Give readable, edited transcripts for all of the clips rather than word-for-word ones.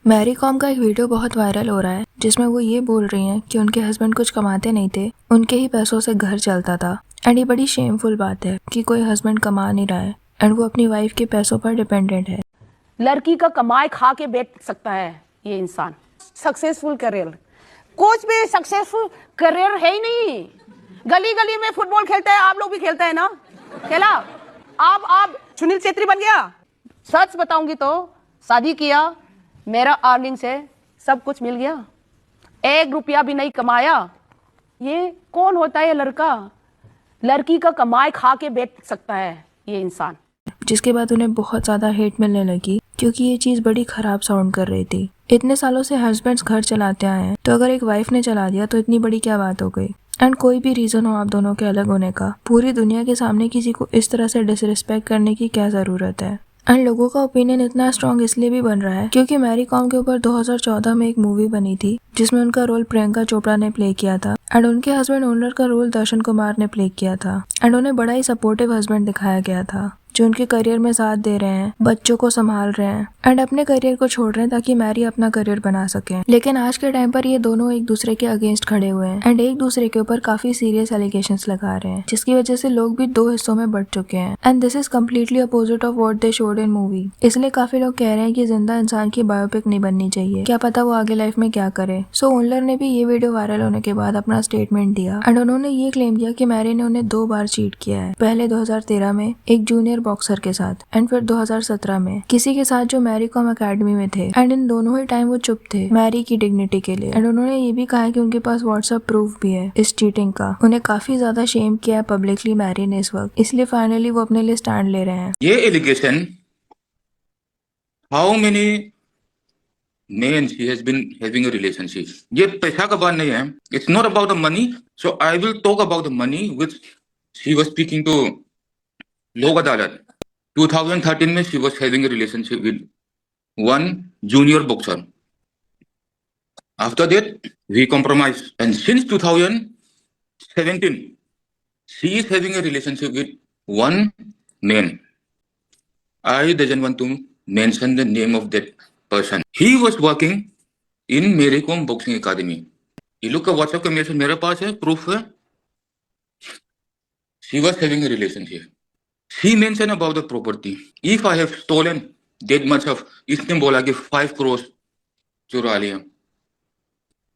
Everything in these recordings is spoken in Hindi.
मैरी कॉम का एक वीडियो बहुत वायरल हो रहा है जिसमें वो ये बोल रही हैं कि उनके हस्बैंड कुछ कमाते नहीं थे, उनके ही पैसों से घर चलता था। एंड ये बड़ी शेमफुल बात है कि कोई हस्बैंड कमा नहीं रहा है एंड वो अपनी वाइफ के पैसों पर डिपेंडेंट है। लड़की का कमाए खा के बेच सकता है ये इंसान। सक्सेसफुल करियर, कुछ भी सक्सेसफुल करियर है ही नहीं। गली गली में फुटबॉल खेलता है, आप लोग भी खेलते हैं ना, खेला। आप सुनील छेत्री बन गया। सच बताऊंगी तो शादी किया, मेरा अर्निंग से सब कुछ मिल गया, 1 रुपया भी नहीं कमाया। ये कौन होता है लड़का? लड़की का कमाए खा के बेच सकता है ये इंसान। जिसके बाद उन्हें बहुत ज़्यादा हेट मिलने लगी क्योंकि ये चीज़ बड़ी ख़राब साउंड कर रही थी। इतने सालों से हस्बैंड्स घर चलाते आए हैं तो अगर एक वाइफ ने चला दिया तो इतनी बड़ी क्या बात हो गई। एंड कोई भी रीज़न हो आप दोनों के अलग होने का, पूरी दुनिया के सामने किसी को इस तरह से डिसरिस्पेक्ट करने की क्या ज़रूरत है। एंड लोगों का ओपिनियन इतना स्ट्रॉन्ग इसलिए भी बन रहा है क्योंकि मैरी कॉम के ऊपर 2014 में एक मूवी बनी थी जिसमें उनका रोल प्रियंका चोपड़ा ने प्ले किया था एंड उनके हस्बैंड ओनर का रोल दर्शन कुमार ने प्ले किया था। एंड उन्हें बड़ा ही सपोर्टिव हस्बैंड दिखाया गया था जो उनके करियर में साथ दे रहे हैं, बच्चों को संभाल रहे हैं एंड अपने करियर को छोड़ रहे हैं ताकि मैरी अपना करियर बना सके। लेकिन आज के टाइम पर ये दोनों एक दूसरे के अगेंस्ट खड़े हुए हैं एंड एक दूसरे के ऊपर काफी सीरियस एलिगेशंस लगा रहे हैं जिसकी वजह से लोग भी 2 हिस्सों में बंट चुके हैं। And this is completely opposite of what they showed in movie. इसलिए काफी लोग कह रहे हैं कि जिंदा इंसान की बायोपिक नहीं बननी चाहिए, क्या पता वो आगे लाइफ में क्या करे। सो ओनर ने भी ये वीडियो वायरल होने के बाद अपना स्टेटमेंट दिया एंड उन्होंने ये क्लेम किया कि मैरी ने उन्हें 2 बार चीट किया है। पहले 2013 में एक जूनियर बॉक्सर के साथ एंड फिर 2017 में किसी के साथ जो मैरी कॉम अकेडमी में थे। एंड इन दोनों ही टाइम वो चुप थे मैरी की डिग्निटी के लिए। एंड उन्होंने ये भी कहा है कि उनके पास व्हाट्सएप प्रूफ भी है इस चीटिंग का। उन्हें काफी ज्यादा शेम किया है पब्लिकली मैरी ने इस वक्त, इसलिए फाइनली वो अपने लिए स्टैंड ले रहे हैं। ये allegation, how many men she has been having a relationship, ये पैसा का बात नहीं है। It's not about the money, so I will talk about the money which she was speaking to लोक अदालत। 2013 में she was having a relationship with one junior boxer. After that we compromised and since 2017 she is having a relationship with one man. I doesn't want to mention the name of that person. He was working in Mary Kom Boxing Academy. You look at WhatsApp का मैसेज मेरे पास है, प्रूफ है। She was having a relationship. She mentioned about the property. If I have stolen that much of, इसने बोला कि 5 crores चुरा लिया।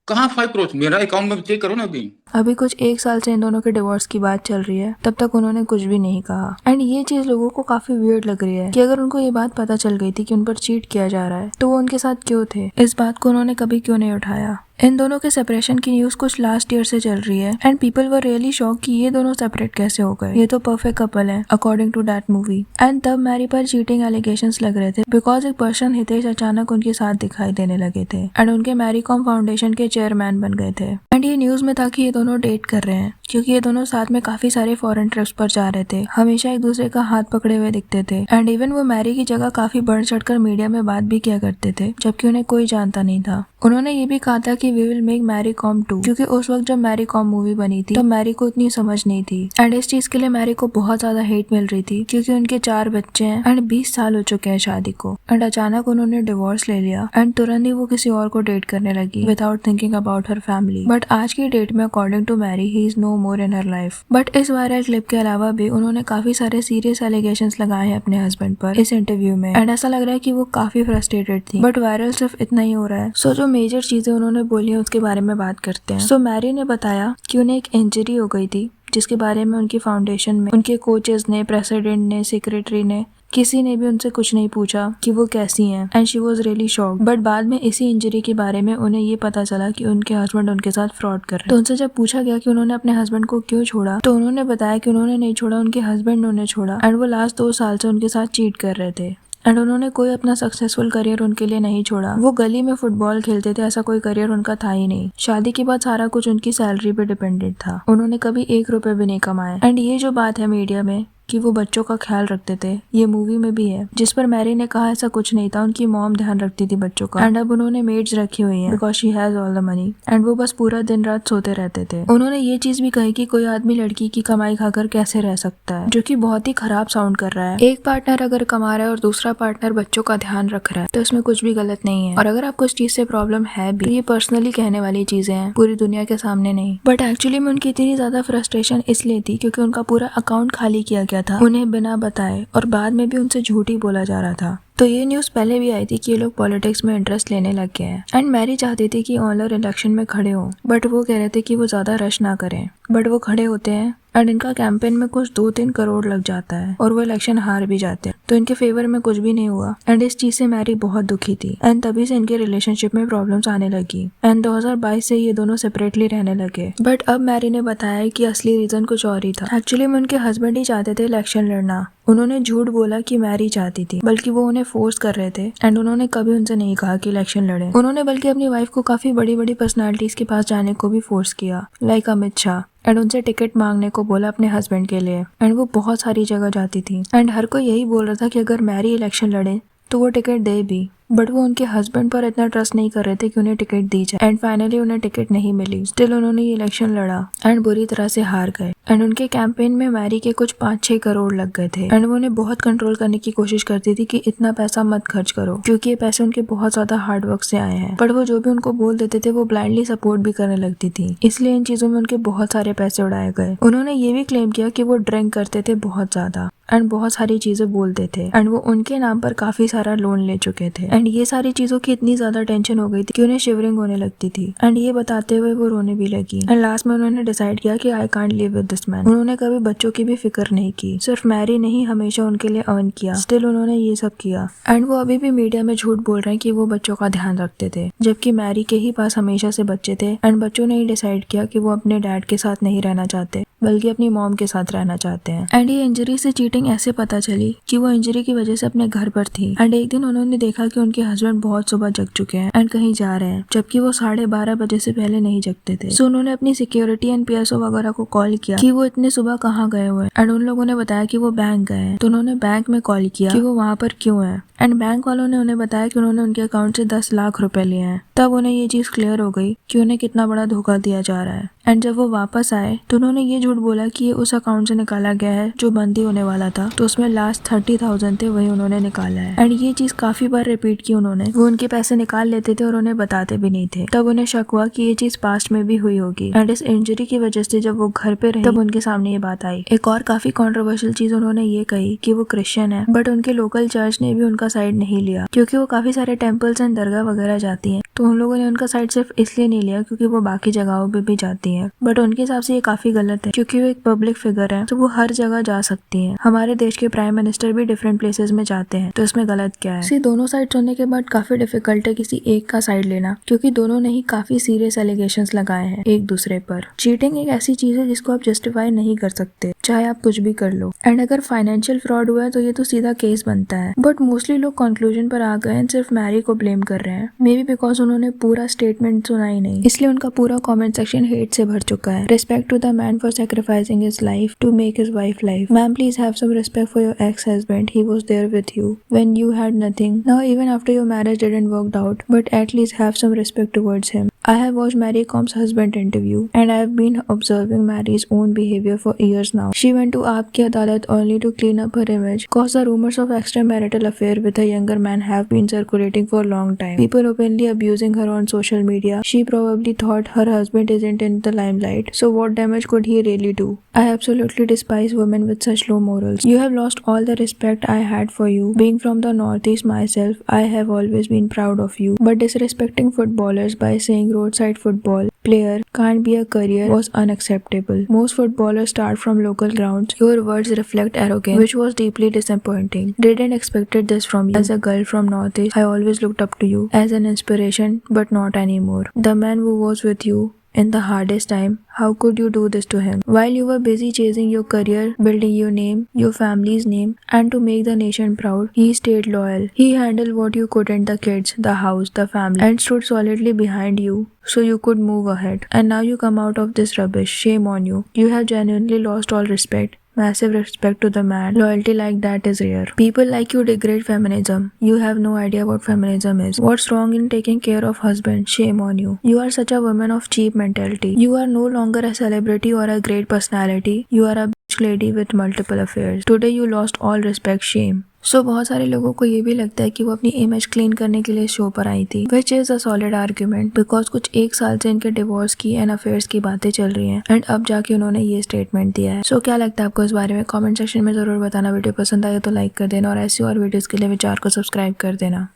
कहाँ 5 crores? मेरा अकाउंट में चेक करो ना अभी कुछ 1 साल से इन दोनों के डिवोर्स की बात चल रही है, तब तक उन्होंने कुछ भी नहीं कहा। एंड ये चीज लोगों को काफी वियर्ड लग रही है कि अगर उनको ये बात पता चल गई थी कि उन पर चीट किया जा रहा है तो वो उनके साथ क्यों थे, इस बात को उन्होंने कभी क्यों नहीं उठाया। इन दोनों के सेपरेशन की न्यूज कुछ लास्ट ईयर से चल रही है and people were really shock कि ये दोनों सेपरेट कैसे हो गए, ये तो परफेक्ट कपल है according to that movie. And तब मैरी पर चीटिंग एलिगेशंस लग रहे थे बिकॉज एक पर्सन हितेश अचानक उनके साथ दिखाई देने लगे थे एंड उनके मैरी कॉम फाउंडेशन के चेयरमैन बन गए थे। एंड ये न्यूज में था कि ये दोनों डेट कर रहे हैं क्योंकि ये दोनों साथ में काफी सारे फॉरेन ट्रिप्स पर जा रहे थे, हमेशा एक दूसरे का हाथ पकड़े हुए दिखते थे। एंड इवन वो मैरी की जगह काफी बढ़ चढ़कर मीडिया में बात भी किया करते थे जबकि उन्हें कोई जानता नहीं था। उन्होंने ये भी कहा था कि we will make Mary Kom 2 क्योंकि उस वक्त जब मैरी कॉम मूवी बनी थी तो मैरी को इतनी समझ नहीं थी एंड इस चीज के लिए मैरी को बहुत ज्यादा हेट मिल रही थी क्योंकि उनके 4 बच्चे हैं एंड 20 साल हो चुके हैं शादी को। एंड अचानक उन्होंने डिवोर्स ले लिया एंड तुरंत ही वो किसी और को डेट करने लगी without thinking about her family. But आज की डेट में according to Mary he is no more in her life. But इस वायरल क्लिप के अलावा भी उन्होंने काफी सारे सीरियस एलिगेशंस लगाए हैं अपने हस्बैंड पर इस इंटरव्यू में एंड ऐसा लग रहा है कि वो काफी फ्रस्ट्रेटेड थी। बट वायरल सिर्फ इतना ही हो रहा है। सो जो मेजर चीजें उन्होंने बोली है उसके बारे में बात करते हैं। सो मैरी ने बताया कि उन्हें एक इंजरी हो गई थी जिसके बारे में उनकी फाउंडेशन में उनके कोचेस ने, प्रेसिडेंट ने, सेक्रेटरी ने, किसी ने भी उनसे कुछ नहीं पूछा कि वो कैसी हैं and she was really shocked. But बाद में इसी इंजरी के बारे में उन्हें ये पता चला कि उनके हस्बैंड उनके साथ फ्रॉड कर रहे हैं। तो उनसे जब पूछा गया कि उन्होंने अपने हस्बैंड को क्यों छोड़ा तो उन्होंने बताया कि उन्होंने नहीं छोड़ा, उनके हस्बैंड ने उन्हें छोड़ा एंड वो लास्ट 2 साल से उनके साथ चीट कर रहे थे। एंड उन्होंने कोई अपना सक्सेसफुल करियर उनके लिए नहीं छोड़ा। वो गली में फुटबॉल खेलते थे, ऐसा कोई करियर उनका था ही नहीं। शादी के बाद सारा कुछ उनकी सैलरी पे डिपेंडेंट था, उन्होंने कभी 1 रुपए भी नहीं कमाए। एंड ये जो बात है मीडिया में कि वो बच्चों का ख्याल रखते थे, ये मूवी में भी है, जिस पर मैरी ने कहा ऐसा कुछ नहीं था, उनकी मॉम ध्यान रखती थी बच्चों का। एंड अब उन्होंने मेड्स रखी हुई है because she has all the money and वो बस पूरा दिन रात सोते रहते थे। उन्होंने ये चीज भी कही कि कोई आदमी लड़की की कमाई खाकर कैसे रह सकता है, जो कि बहुत ही खराब साउंड कर रहा है। एक पार्टनर अगर कमा रहा है और दूसरा पार्टनर बच्चों का ध्यान रख रहा है तो इसमें कुछ भी गलत नहीं है। और अगर आपको इस चीज से प्रॉब्लम है भी तो ये पर्सनली कहने वाली चीजें हैं, पूरी दुनिया के सामने नहीं। बट एक्चुअली में उनकी इतनी ज्यादा फ्रस्ट्रेशन इसलिए थी क्योंकि उनका पूरा अकाउंट खाली किया गया था उन्हें बिना बताए, और बाद में भी उनसे झूठ ही बोला जा रहा था। तो ये न्यूज पहले भी आई थी कि ये लोग पॉलिटिक्स में इंटरेस्ट लेने लग गए हैं। एंड मैरी चाहती थी कि ऑनर इलेक्शन में खड़े हो, बट वो कह रहे थे कि वो ज्यादा रश ना करें। बट वो खड़े होते हैं एंड इनका कैंपेन में कुछ 2-3 करोड़ लग जाता है और वो इलेक्शन हार भी जाते हैं, तो इनके फेवर में कुछ भी नहीं हुआ। एंड इस चीज से मैरी बहुत दुखी थी एंड तभी से इनके रिलेशनशिप में प्रॉब्लम्स आने लगी एंड 2022 से ये दोनों सेपरेटली रहने लगे। बट अब मैरी ने बताया कि असली रीजन कुछ और ही था। एक्चुअली में उनके हस्बैंड ही चाहते थे इलेक्शन लड़ना। उन्होंने झूठ बोला कि मैरी चाहती थी, बल्कि वो उन्हें फोर्स कर रहे थे एंड उन्होंने कभी उनसे नहीं कहा कि इलेक्शन लड़े। उन्होंने बल्कि अपनी वाइफ को काफी बड़ी बड़ी पर्सनालिटीज के पास जाने को भी फोर्स किया, लाइक अमित शाह, एंड उनसे टिकट मांगने को बोला अपने हस्बैंड के लिए। एंड वो बहुत सारी जगह जाती थी एंड हर कोई यही बोल रहा था कि अगर मैरी इलेक्शन लड़े तो वो टिकट दे भी। बट वो उनके हस्बैंड पर इतना ट्रस्ट नहीं कर रहे थे कि उन्हें टिकट दी जाए एंड फाइनली उन्हें टिकट नहीं मिली। स्टिल उन्होंने ये इलेक्शन लड़ा एंड बुरी तरह से हार गए। एंड उनके कैंपेन में मैरी के कुछ 5-6 करोड़ लग गए थे एंड वो उन्हें बहुत कंट्रोल करने की कोशिश करती थी कि इतना पैसा मत खर्च करो, क्योंकि ये पैसे उनके बहुत ज्यादा हार्ड वर्क से आए हैं। बट वो जो भी उनको बोल देते थे वो ब्लाइंडली सपोर्ट भी करने लगती थी, इसलिए इन चीजों में उनके बहुत सारे पैसे उड़ाए गए। उन्होंने ये भी क्लेम किया कि वो ड्रिंक करते थे बहुत ज्यादा एंड बहुत सारी चीजें बोलते थे एंड वो उनके नाम पर काफी सारा लोन ले चुके थे। एंड ये सारी चीजों की इतनी ज्यादा टेंशन हो गई थी कि उन्हें शिवरिंग होने लगती थी एंड ये बताते हुए वो रोने भी लगी। एंड लास्ट में उन्होंने डिसाइड किया कि I can't live with this man. उन्होंने कभी बच्चों की भी फिक्र नहीं की, सिर्फ मैरी ने ही हमेशा उनके लिए अर्न किया। स्टिल उन्होंने ये सब किया एंड वो अभी भी मीडिया में झूठ बोल रहे हैं कि वो बच्चों का ध्यान रखते थे, जबकि मैरी के ही पास हमेशा से बच्चे थे एंड बच्चों ने ही डिसाइड किया कि वो अपने डैड के साथ नहीं रहना चाहते बल्कि अपनी मॉम के साथ रहना चाहते हैं। एंड ये इंजरी से चीटिंग ऐसे पता चली कि वो इंजरी की वजह से अपने घर पर थी एंड एक दिन उन्होंने देखा कि उनके हस्बैंड बहुत सुबह जग चुके हैं एंड कहीं जा रहे हैं, जबकि वो 12:30 बजे से पहले नहीं जगते थे। सो उन्होंने अपनी सिक्योरिटी एंड पीएसओ वगैरह को कॉल किया कि वो इतने सुबह कहाँ गए हुए हैं एंड उन लोगों ने बताया कि वो बैंक गए हैं। तो उन्होंने बैंक में कॉल किया कि वो वहाँ पर क्यों है एंड बैंक वालों ने उन्हें बताया कि उन्होंने उनके अकाउंट से 10 लाख रुपए लिए हैं। तब उन्हें ये चीज क्लियर हो गई कि उन्हें कितना बड़ा धोखा दिया जा रहा है। एंड जब वो वापस आए तो उन्होंने ये झूठ बोला कि ये उस अकाउंट से निकाला गया है जो बंदी होने वाला था, तो उसमें लास्ट 30,000 थे, वही उन्होंने निकाला है। एंड ये चीज काफी बार रिपीट की उन्होंने। वो उनके पैसे निकाल लेते थे और उन्हें बताते भी नहीं थे। तब उन्हें शक हुआ कि ये चीज पास्ट में भी हुई होगी एंड इस इंजरी की वजह से जब वो घर पे रही तब उनके सामने ये बात आई। एक और काफी कॉन्ट्रोवर्शियल चीज उन्होंने ये कही कि वो क्रिश्चियन है, बट उनके लोकल चर्च ने भी उनका साइड नहीं लिया क्योंकि वो काफी सारे टेम्पल्स एंड दरगाह वगैरह जाती हैं। तो उन लोगों ने उनका साइड सिर्फ इसलिए नहीं लिया क्योंकि वो बाकी जगहों पे भी जाती हैं। बट उनके हिसाब से ये काफी गलत है क्योंकि वो एक पब्लिक फिगर है तो वो हर जगह जा सकती हैं। हमारे देश के प्राइम मिनिस्टर भी डिफरेंट प्लेसेस में जाते हैं, तो इसमें गलत क्या है। दोनों साइड सुनने के बाद काफी डिफिकल्ट है किसी एक का साइड लेना, क्योंकि दोनों ने ही काफी सीरियस एलिगेशंस लगाए हैं एक दूसरे पर। चीटिंग एक ऐसी चीज है जिसको आप जस्टिफाई नहीं कर सकते, चाहे आप कुछ भी कर लो। एंड अगर फाइनेंशियल फ्रॉड हुआ है तो ये तो सीधा केस बनता है। बट मोस्टली लोग कंक्लूजन पर आ गए हैं, सिर्फ मैरी को ब्लेम कर रहे हैं। मे बी बिकॉज उन्होंने पूरा स्टेटमेंट सुना ही नहीं, इसलिए उनका पूरा कमेंट सेक्शन हेट से भर चुका है। Respect to the man for sacrificing his life to make his wife life. Ma'am please have some respect for your ex husband, he was there with you when you had nothing. Now even after your marriage didn't work out, but at least have some respect towards him. I have watched Mary Com's husband interview and I have been observing Mary's own behavior for years now. She went to Aap Ki Adalat only to clean up her image, cause the rumors of extramarital affair with a younger man have been circulating for a long time. People openly abusing her on social media. She probably thought her husband isn't in the limelight, so what damage could he really do? I absolutely despise women with such low morals. You have lost all the respect I had for you. Being from the Northeast myself, I have always been proud of you. But disrespecting footballers by saying roadside football player can't be a career was unacceptable. Most footballers start from local grounds. Your words reflect arrogance, which was deeply disappointing. Didn't expected this from you. As a girl from Northeast, I always looked up to you as an inspiration, but not anymore. The man who was with you in the hardest time, how could you do this to him? While you were busy chasing your career, building your name, your family's name, and to make the nation proud, he stayed loyal. He handled what you couldn't, the kids, the house, the family, and stood solidly behind you so you could move ahead. And now you come out of this rubbish. Shame on you. You have genuinely lost all respect. Massive respect to the man. Loyalty like that is rare. People like you degrade feminism. You have no idea what feminism is. What's wrong in taking care of husband? Shame on you. You are such a woman of cheap mentality. You are no longer a celebrity or a great personality. You are a bitch lady with multiple affairs. Today you lost all respect. Shame. बहुत सारे लोगों को ये भी लगता है कि वो अपनी इमेज क्लीन करने के लिए शो पर आई थी, which is a solid argument, because कुछ 1 साल से इनके डिवोर्स की एंड अफेयर्स की बातें चल रही हैं एंड अब जाके उन्होंने ये स्टेटमेंट दिया है। क्या लगता है आपको इस बारे में? कमेंट सेक्शन में जरूर बताना। वीडियो पसंद आए तो लाइक कर देना और ऐसी और वीडियोस के लिए विचार को सब्सक्राइब कर देना।